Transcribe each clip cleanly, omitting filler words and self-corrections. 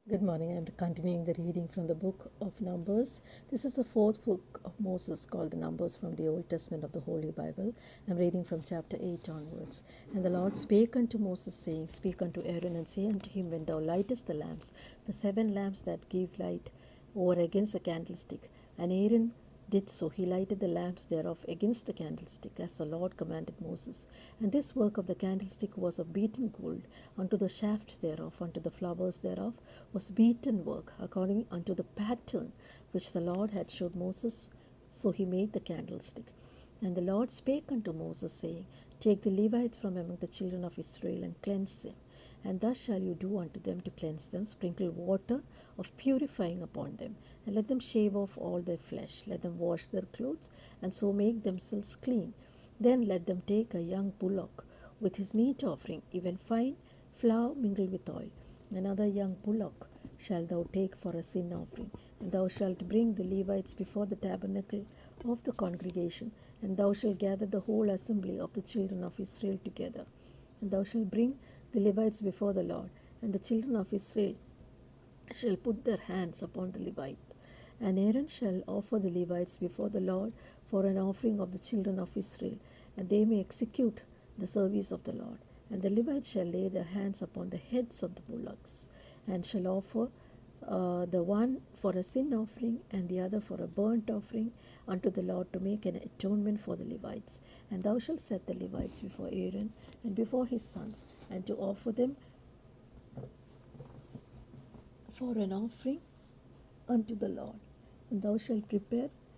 Good morning. I'm continuing the reading from the book of Numbers. This is the fourth book of Moses called the Numbers from the Old Testament of the Holy Bible. I'm reading from chapter 8 onwards. And the Lord spake unto Moses, saying, Speak unto Aaron, and say unto him, When thou lightest the lamps, the 7 lamps that give light over against the candlestick. And Aaron did so. He lighted the lamps thereof against the candlestick, as the Lord commanded Moses. And this work of the candlestick was of beaten gold, unto the shaft thereof, unto the flowers thereof was beaten work, according unto the pattern which the Lord had showed Moses. So he made the candlestick. And the Lord spake unto Moses, saying, Take the Levites from among the children of Israel, and cleanse them. And thus shall you do unto them to cleanse them. Sprinkle water of purifying upon them, and let them shave off all their flesh. Let them wash their clothes, and so make themselves clean. Then let them take a young bullock with his meat offering, even fine flour mingled with oil. Another young bullock shalt thou take for a sin offering. And thou shalt bring the Levites before the tabernacle of the congregation, and thou shalt gather the whole assembly of the children of Israel together. And thou shalt bring the Levites before the Lord, and the children of Israel shall put their hands upon the Levite. And Aaron shall offer the Levites before the Lord for an offering of the children of Israel, and they may execute the service of the Lord. And the Levites shall lay their hands upon the heads of the bullocks, and shall offer the one for a sin offering, and the other for a burnt offering unto the Lord, to make an atonement for the Levites. And thou shalt set the Levites before Aaron and before his sons, and to offer them for an offering unto the Lord. And thou shalt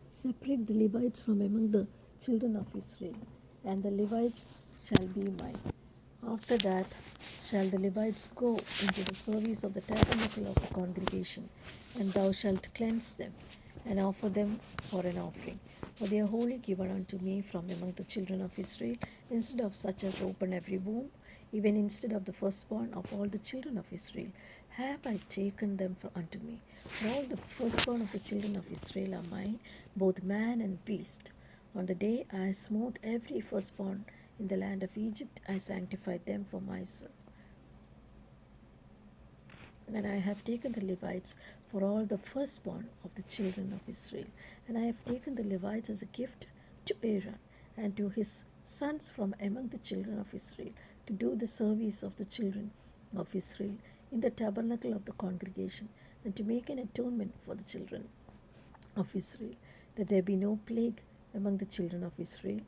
separate the Levites from among the children of Israel, and the Levites shall be mine. After that shall the Levites go into the service of the tabernacle of the congregation, and thou shalt cleanse them, and offer them for an offering. For they are wholly given unto me from among the children of Israel, instead of such as open every womb, even instead of the firstborn of all the children of Israel, have I taken them unto me. For all the firstborn of the children of Israel are mine, both man and beast. On the day I smote every firstborn in the land of Egypt, I sanctified them for myself. And I have taken the Levites for all the firstborn of the children of Israel. And I have taken the Levites as a gift to Aaron and to his sons from among the children of Israel, to do the service of the children of Israel in the tabernacle of the congregation, and to make an atonement for the children of Israel, that there be no plague among the children of Israel,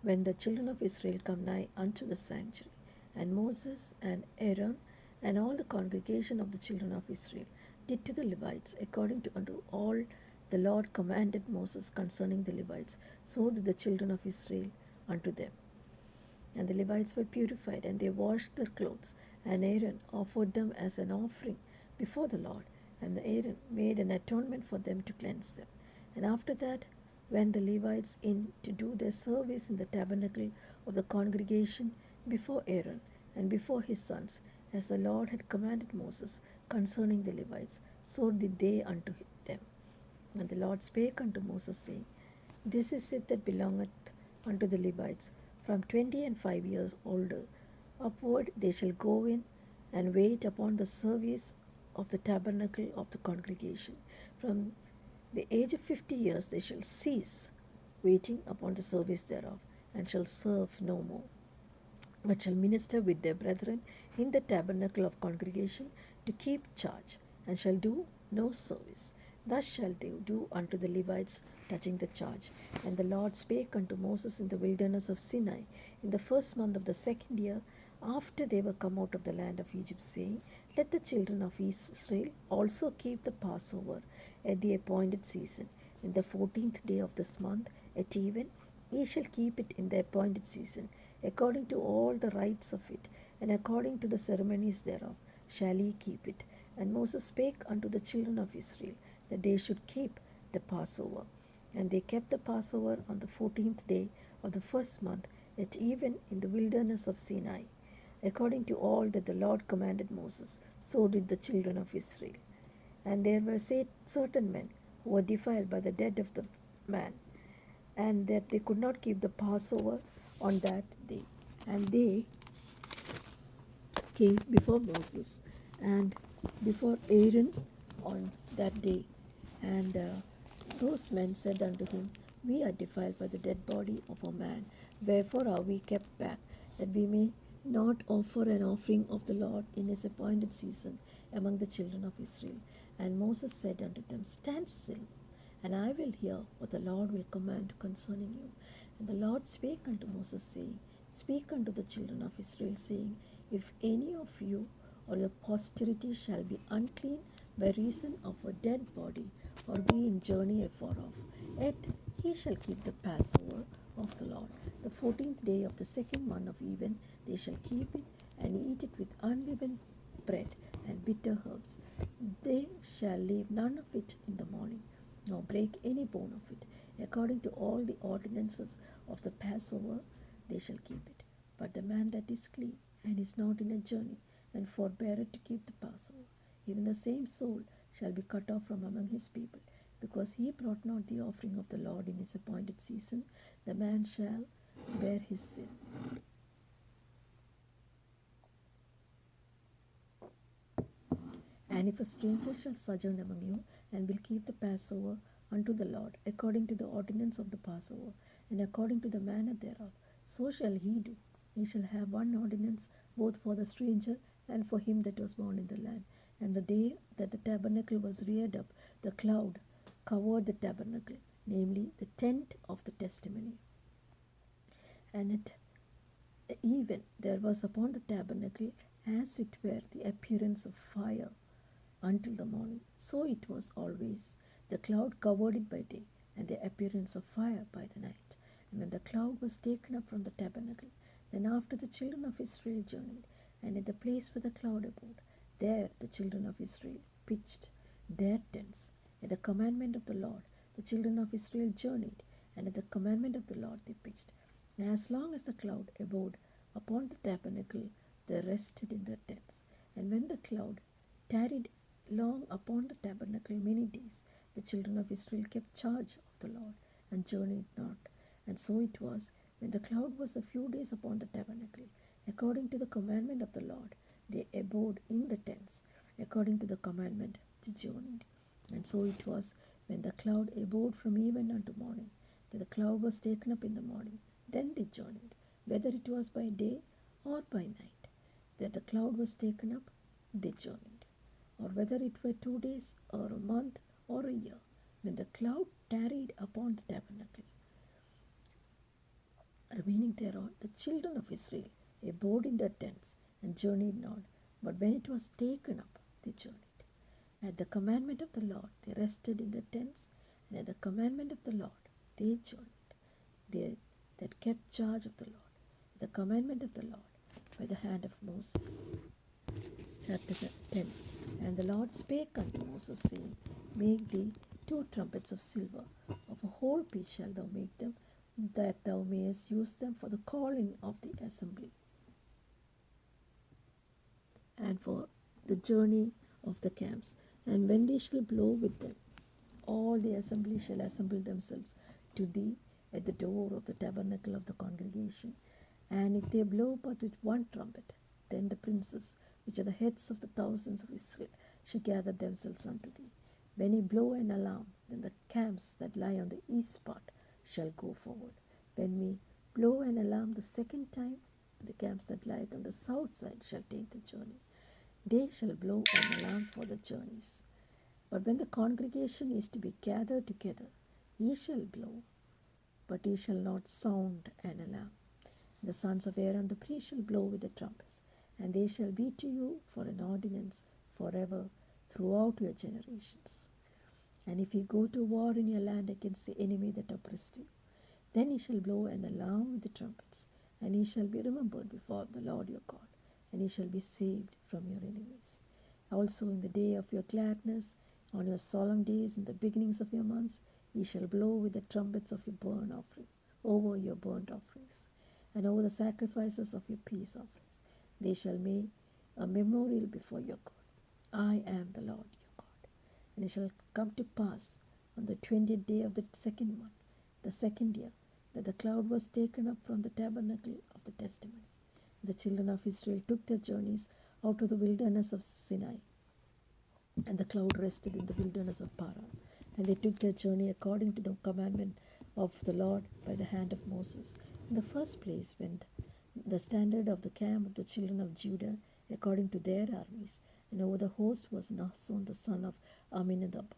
when the children of Israel come nigh unto the sanctuary. And Moses and Aaron and all the congregation of the children of Israel did to the Levites according to unto all the Lord commanded Moses concerning the Levites, so did the children of Israel unto them. And the Levites were purified, and they washed their clothes, and Aaron offered them as an offering before the Lord, and Aaron made an atonement for them to cleanse them. And after that went the Levites in to do their service in the tabernacle of the congregation before Aaron and before his sons, as the Lord had commanded Moses concerning the Levites, so did they unto them. And the Lord spake unto Moses, saying, This is it that belongeth unto the Levites, from 25 years older upward they shall go in and wait upon the service of the tabernacle of the congregation. From the age of 50 years they shall cease waiting upon the service thereof, and shall serve no more, but shall minister with their brethren in the tabernacle of congregation, to keep charge, and shall do no service. Thus shall they do unto the Levites touching the charge. And the Lord spake unto Moses in the wilderness of Sinai, in the first month of the 2nd year, after they were come out of the land of Egypt, saying, Let the children of Israel also keep the Passover at the appointed season. In the 14th day of this month, at even, ye shall keep it in the appointed season, according to all the rites of it, and according to the ceremonies thereof, shall ye keep it. And Moses spake unto the children of Israel, that they should keep the Passover. And they kept the Passover on the 14th day of the first month, at even, in the wilderness of Sinai. According to all that the Lord commanded Moses, so did the children of Israel. And there were certain men who were defiled by the death of the man, and that they could not keep the Passover on that day. And they came before Moses, and before Aaron on that day. And those men said unto him, We are defiled by the dead body of a man. Wherefore are we kept back, that we may not offer an offering of the Lord in his appointed season among the children of Israel? And Moses said unto them, Stand still, and I will hear what the Lord will command concerning you. And the Lord spake unto Moses, saying, Speak unto the children of Israel, saying, If any of you or your posterity shall be unclean by reason of a dead body, or be in journey afar off, yet he shall keep the Passover of the Lord. The 14th day of the second month of even they shall keep it, and eat it with unleavened bread and bitter herbs. They shall leave none of it in the morning, nor break any bone of it. According to all the ordinances of the Passover, they shall keep it. But the man that is clean, and is not in a journey, and forbeareth to keep the Passover, even the same soul shall be cut off from among his people, because he brought not the offering of the Lord in his appointed season. The man shall bear his sin. And if a stranger shall sojourn among you, and will keep the Passover unto the Lord, according to the ordinance of the Passover, and according to the manner thereof, so shall he do. He shall have one ordinance both for the stranger and for him that was born in the land. And the day that the tabernacle was reared up, the cloud covered the tabernacle, namely the tent of the testimony. And at even there was upon the tabernacle as it were the appearance of fire until the morning. So it was always. The cloud covered it by day, and the appearance of fire by the night. And when the cloud was taken up from the tabernacle, then after the children of Israel journeyed, and in the place where the cloud abode, there the children of Israel pitched their tents. At the commandment of the Lord, the children of Israel journeyed, and at the commandment of the Lord they pitched. And as long as the cloud abode upon the tabernacle, they rested in their tents. And when the cloud tarried long upon the tabernacle many days, the children of Israel kept charge of the Lord, and journeyed not. And so it was, when the cloud was a few days upon the tabernacle, according to the commandment of the Lord, they abode in the tents. According to the commandment, they journeyed. And so it was, when the cloud abode from even unto morning, that the cloud was taken up in the morning. Then they journeyed, whether it was by day or by night. That the cloud was taken up, they journeyed. Or whether it were 2 days, or a month, or a year, when the cloud tarried upon the tabernacle, remaining thereon, the children of Israel abode in their tents, and journeyed not. But when it was taken up, they journeyed. At the commandment of the Lord, they rested in their tents, and at the commandment of the Lord, they journeyed. They that kept charge of the Lord, the commandment of the Lord, by the hand of Moses. Chapter 10. And the Lord spake unto Moses, saying, Make thee 2 trumpets of silver. Of a whole piece shalt thou make them, that thou mayest use them for the calling of the assembly, and for the journey of the camps. And when they shall blow with them, all the assembly shall assemble themselves to thee at the door of the tabernacle of the congregation. And if they blow but with one trumpet, then the princes, which are the heads of the thousands of Israel, shall gather themselves unto thee. When he blow an alarm, then the camps that lie on the east part shall go forward. When we blow an alarm the second time, the camps that lie on the south side shall take the journey. They shall blow an alarm for the journeys. But when the congregation is to be gathered together, ye shall blow, but ye shall not sound an alarm. The sons of Aaron the priest shall blow with the trumpets, and they shall be to you for an ordinance forever throughout your generations. And if ye go to war in your land against the enemy that oppressed you, then ye shall blow an alarm with the trumpets, and ye shall be remembered before the Lord your God, and ye shall be saved from your enemies. Also in the day of your gladness, on your solemn days, in the beginnings of your months, ye shall blow with the trumpets of your burnt offering over your burnt offerings, and over the sacrifices of your peace offerings. They shall make a memorial before your God. I am the Lord your God. And it shall come to pass on the 20th day of the second month, the second year, that the cloud was taken up from the tabernacle of the testimony. The children of Israel took their journeys out of the wilderness of Sinai, And the cloud rested in the wilderness of Paran. And they took their journey according to the commandment of the Lord by the hand of Moses. In the first place went the standard of the camp of the children of Judah according to their armies. And over the host was Nahson the son of Amminadab.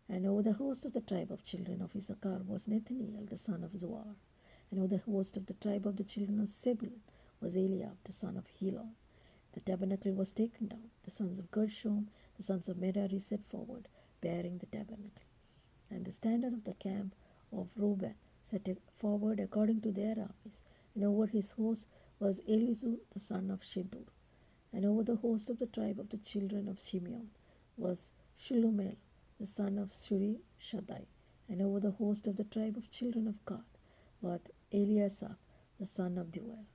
And over the host of the tribe of children of Issachar was Nathaniel the son of Zoar. And over the host of the tribe of the children of Zebulun was Eliab the son of Helon. The tabernacle was taken down. The sons of Gershom, the sons of Merari set forward, bearing the tabernacle. And the standard of the camp of Reuben set forward according to their armies. And over his host was Elizur the son of Shedeur. And over the host of the tribe of the children of Simeon was Shulumel the son of Shuri Shaddai. And over the host of the tribe of children of Gad was Eliasaph the son of Deuel.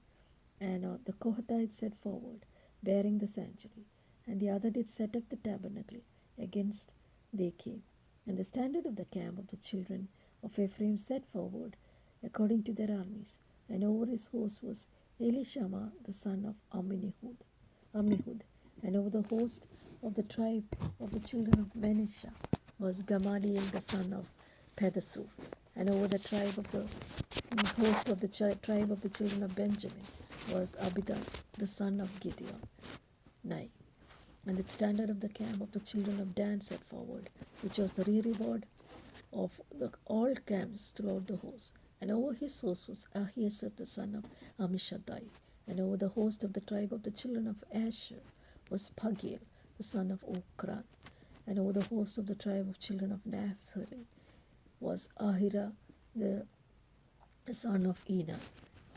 And the Kohathites set forward, bearing the sanctuary. And the other did set up the tabernacle against they came. And the standard of the camp of the children of Ephraim set forward according to their armies. And over his host was Elishama the son of Ammihud. And over the host of the tribe of the children of Manasseh was Gamaliel the son of Pedasur. And over the tribe of the host of the tribe of the children of Benjamin was Abidan the son of Gideon. 9. And the standard of the camp of the children of Dan set forward, which was the reward of all camps throughout the host. And over his host was Ahiezer the son of Ammishaddai. And over the host of the tribe of the children of Asher was Pagiel the son of Okran. And over the host of the tribe of children of Naphtali was Ahira the son of Enan.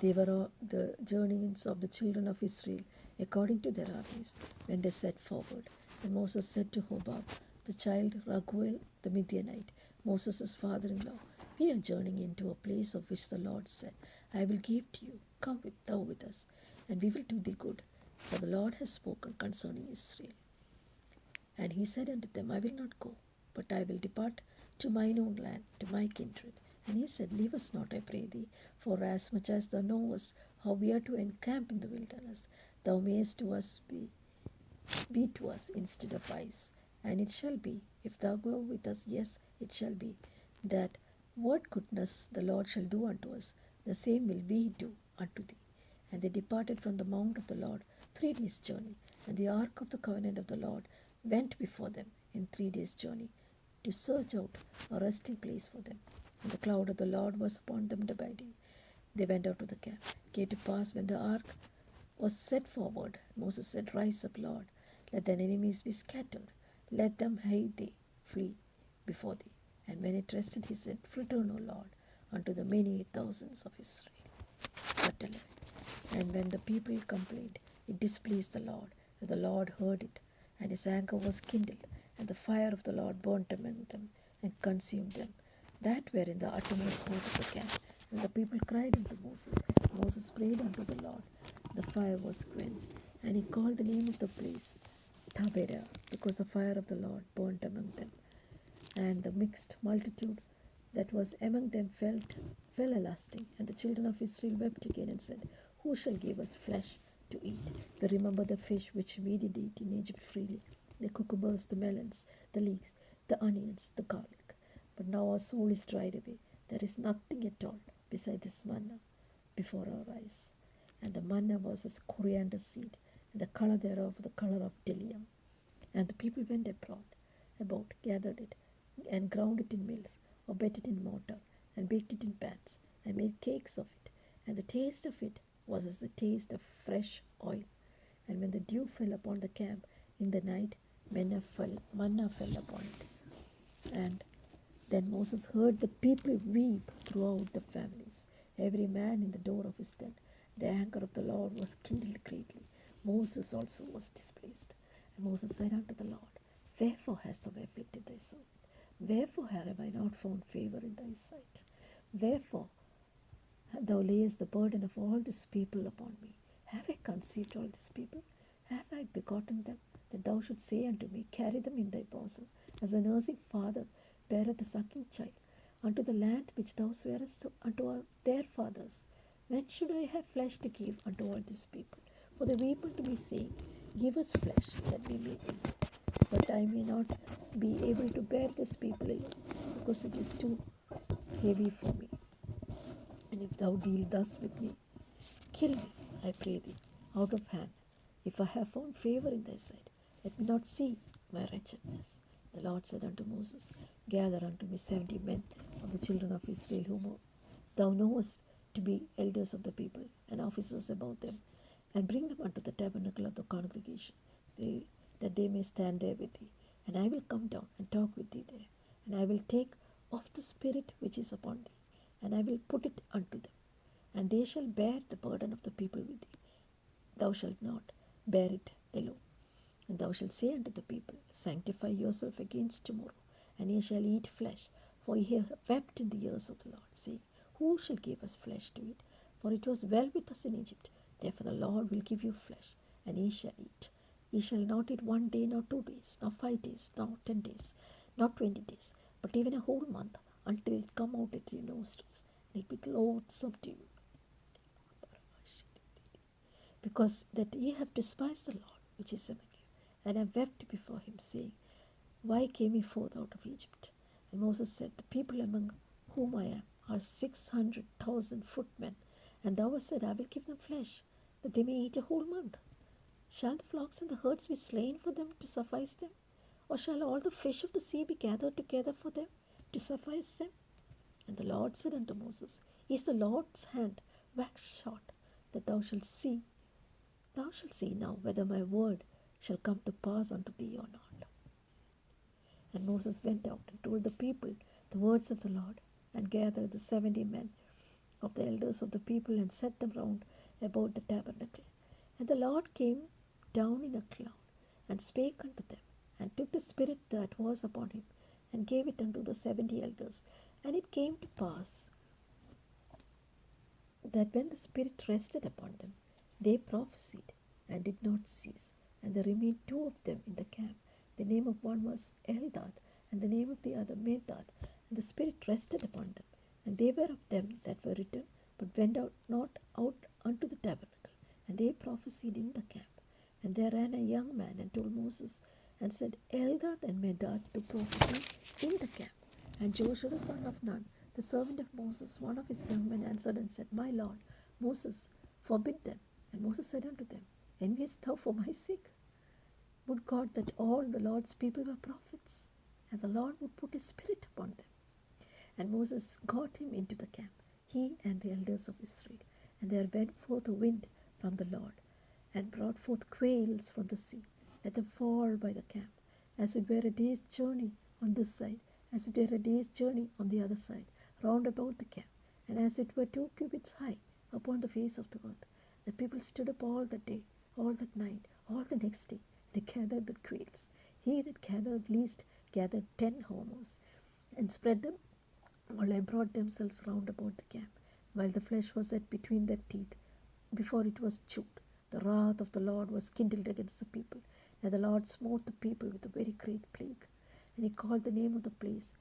They were all the journeyings of the children of Israel according to their armies when they set forward. And Moses said to Hobab, the child Raguel the Midianite, Moses' father-in-law, we are journeying into a place of which the Lord said, I will give to you, come thou with us, and we will do thee good, for the Lord has spoken concerning Israel. And he said unto them, I will not go, but I will depart to mine own land, to my kindred. And he said, leave us not, I pray thee, for as much as thou knowest how we are to encamp in the wilderness, thou mayest to us be to us instead of ice. And it shall be, if thou go with us, yes, it shall be, that what goodness the Lord shall do unto us, the same will we do unto thee. And they departed from the mount of the Lord 3 days' journey, and the ark of the covenant of the Lord went before them in 3 days' journey, to search out a resting place for them. And the cloud of the Lord was upon them by day. They went out of the camp. It came to pass when the ark was set forward, Moses said, rise up, Lord, let thine enemies be scattered, let them hide thee, flee before thee. And when it rested, he said, return, O Lord, unto the many thousands of Israel. But 11. And when the people complained, it displeased the Lord, and the Lord heard it, and his anger was kindled, and the fire of the Lord burnt among them, and consumed them that were in the uttermost part of the camp. And the people cried unto Moses. Moses prayed unto the Lord. The fire was quenched, and he called the name of the place Taberah, because the fire of the Lord burnt among them. And the mixed multitude that was among them fell a lasting. And the children of Israel wept again and said, who shall give us flesh to eat? We remember the fish which we did eat in Egypt freely, the cucumbers, the melons, the leeks, the onions, the garlic. But now our soul is dried away. There is nothing at all beside this manna before our eyes. And the manna was as coriander seed, and the color thereof the color of bdellium. And the people went about, gathered it, and ground it in mills, or beat it in mortar, and baked it in pans, and made cakes of it. And the taste of it was as the taste of fresh oil. And when the dew fell upon the camp in the night, manna fell upon it. And then Moses heard the people weep throughout the families, every man in the door of his tent. The anger of the Lord was kindled greatly. Moses also was displeased. And Moses said unto the Lord, wherefore hast thou afflicted thy servant? Wherefore have I not found favor in thy sight? Wherefore thou layest the burden of all this people upon me? Have I conceived all this people? Have I begotten them, that thou shouldst say unto me, carry them in thy bosom, as a nursing father beareth a sucking child, unto the land which thou swearest unto all their fathers? When should I have flesh to give unto all these people? For the people to be saying, give us flesh that we may eat. but I may not be able to bear this people alone, because it is too heavy for me. And if thou deal thus with me, kill me, I pray thee, out of hand. If I have found favor in thy sight, let me not see my wretchedness. The Lord said unto Moses, Gather unto me 70 men of the children of Israel, whom thou knowest to be elders of the people, and officers about them, and bring them unto the tabernacle of the congregation, that they may stand there with thee. And I will come down and talk with thee there. And I will take of the Spirit which is upon thee, and I will put it unto them. And they shall bear the burden of the people with thee. Thou shalt not bear it alone. And thou shalt say unto the people, Sanctify yourself against tomorrow, and ye shall eat flesh. For ye have wept in the ears of the Lord, saying, Who shall give us flesh to eat? For it was well with us in Egypt. Therefore the Lord will give you flesh, and ye shall eat. Ye shall not eat 1 day, nor 2 days, nor 5 days, nor 10 days, nor 20 days, but even a whole month, until it come out at your nostrils, and it be loathsome to you. Because that ye have despised the Lord, which is among you, and have wept before him, saying, Why came ye forth out of Egypt? And Moses said, The people among whom I am are 600,000 footmen, and thou hast said, I will give them flesh, that they may eat a whole month. Shall the flocks and the herds be slain for them to suffice them? Or shall all the fish of the sea be gathered together for them to suffice them? And the Lord said unto Moses, Is the Lord's hand waxed short, that thou shalt see? Thou shalt see now whether my word shall come to pass unto thee or not. And Moses went out and told the people the words of the Lord, and gathered the 70 men of the elders of the people, and set them round about the tabernacle. And the Lord came down in a cloud, and spake unto them, and took the Spirit that was upon him, and gave it unto the 70 elders. And it came to pass that when the Spirit rested upon them, they prophesied, and did not cease. And there remained 2 of them in the camp. The name of one was Eldad, and the name of the other Medad. And the Spirit rested upon them, and they were of them that were written, but went out not out unto the tabernacle. And they prophesied in the camp. And there ran a young man and told Moses, and said, Eldad and Medad to prophesy in the camp. And Joshua the son of Nun, the servant of Moses, one of his young men, answered and said, My Lord, Moses, forbid them. And Moses said unto them, Enviest thou for my sake? Would God that all the Lord's people were prophets, and the Lord would put his Spirit upon them. And Moses got him into the camp, he and the elders of Israel. And there went forth a wind from the Lord, and brought forth quails from the sea. Let them fall by the camp, as it were a day's journey on this side, as it were a day's journey on the other side, round about the camp, and as it were 2 cubits high upon the face of the earth. The people stood up all that day, all that night, all the next day. They gathered the quails. He that gathered least gathered 10 homers, and spread them while they brought themselves round about the camp, while the flesh was set between their teeth, before it was chewed. The wrath of the Lord was kindled against the people, and the Lord smote the people with a very great plague. And he called the name of the place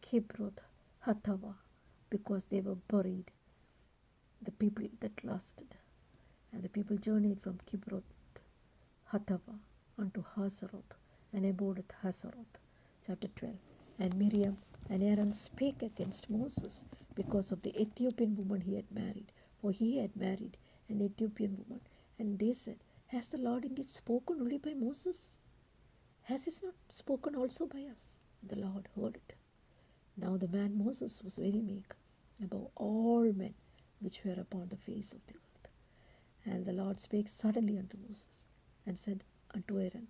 Kibroth Hattava, because they were buried, the people that lasted. And the people journeyed from Kibroth Hattava unto Hazeroth, and abode at Hazeroth. Chapter 12. And Miriam and Aaron spake against Moses because of the Ethiopian woman he had married, for he had married an Ethiopian woman. And they said, Has the Lord indeed spoken only by Moses? Has he not spoken also by us? And the Lord heard it. Now the man Moses was very meek above all men which were upon the face of the earth. And the Lord spake suddenly unto Moses, and said unto Aaron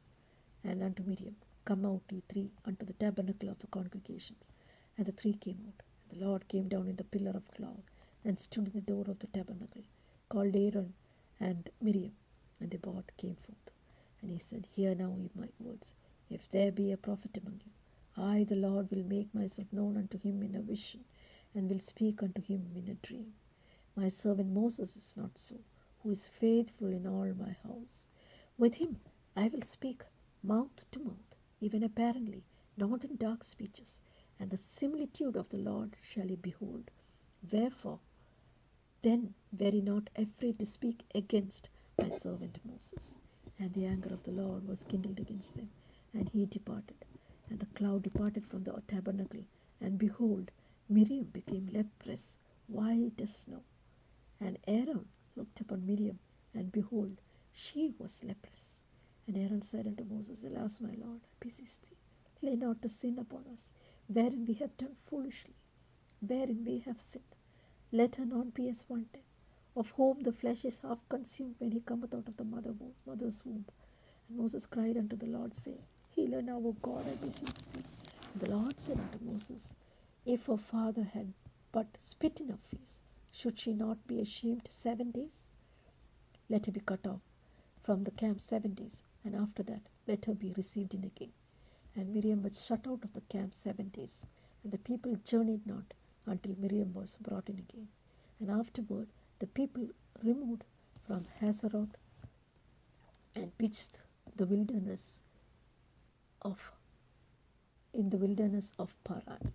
and unto Miriam, Come out, ye 3, unto the tabernacle of the congregations. And the 3 came out. And the Lord came down in the pillar of cloud, and stood in the door of the tabernacle, called Aaron and Miriam. And they both came forth. And he said, Hear now ye my words. If there be a prophet among you, I, the Lord, will make myself known unto him in a vision, and will speak unto him in a dream. My servant Moses is not so, who is faithful in all my house. With him I will speak mouth to mouth, even apparently, not in dark speeches, and the similitude of the Lord shall he behold. Wherefore, then were he not afraid to speak against my servant Moses. And the anger of the Lord was kindled against them, And he departed. And the cloud departed from the tabernacle. And behold, Miriam became leprous, white as snow. And Aaron looked upon Miriam, and behold, she was leprous. And Aaron said unto Moses, Alas, my Lord, I beseech thee, lay not the sin upon us, wherein we have done foolishly, wherein we have sinned. Let her not be as one dead, of whom the flesh is half consumed when he cometh out of the mother's womb. And Moses cried unto the Lord, saying, Heal her now, O God, I beseech thee. And the Lord said unto Moses, If her father had but spit in her face, should she not be ashamed 7 days? Let her be cut off from the camp 7 days, and after that let her be received in again. And Miriam was shut out of the camp 7 days, and the people journeyed not until Miriam was brought in again. And afterward the people removed from Hazeroth and pitched the wilderness of in the wilderness of Paran.